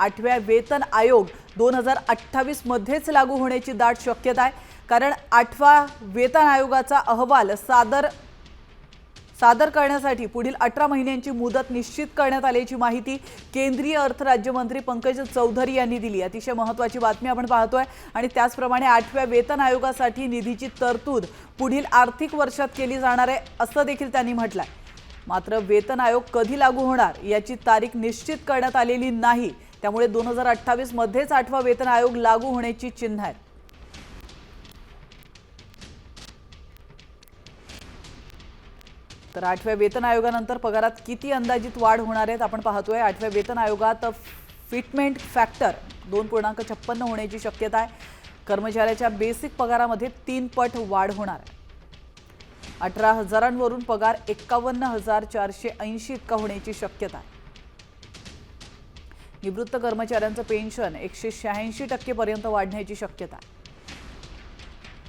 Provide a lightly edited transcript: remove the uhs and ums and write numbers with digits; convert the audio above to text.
8व्या वेतन आयोग 2028 मध्येच लागू होण्याची दाट शक्यता आहे। कारण 8व्या वेतन आयोगाचा अहवाल सादर करण्यासाठी पुढील 18 महिन्यांची मुदत निश्चित करण्यात आल्याची माहिती केंद्रीय अर्थ राज्यमंत्री पंकज चौधरी यांनी दिली। अतिशय महत्त्वाची बातमी आपण पाहतोय आणि त्याचप्रमाणे 8व्या वेतन आयोगासाठी निधीची तरतूद पुढील आर्थिक वर्षात केली जाणार आहे असं देखील त्यांनी म्हटलंय। मात्र वेतन आयोग कधी लागू होणार याची तारीख निश्चित करण्यात आलेली नाही, त्यामुळे 2028 मध्येच 8वा वेतन आयोग लागू होण्याची चिन्ह आहेत। तर 8व्या वेतन आयोगानंतर पगारात किती अंदाजित वाढ होणार आहे आपण पाहतोय। 8व्या वेतन आयोगात फिटमेंट फॅक्टर 2.56 होण्याची शक्यता आहे। कर्मचाऱ्याच्या बेसिक पगारामध्ये 3 पट वाढ होणार आहे। 18,000वरून पगार 51,480 इतका होण्याची शक्यता आहे। निवृत्त कर्मचाऱ्यांचं पेन्शन 186% पर्यंत वाढण्याची शक्यता आहे।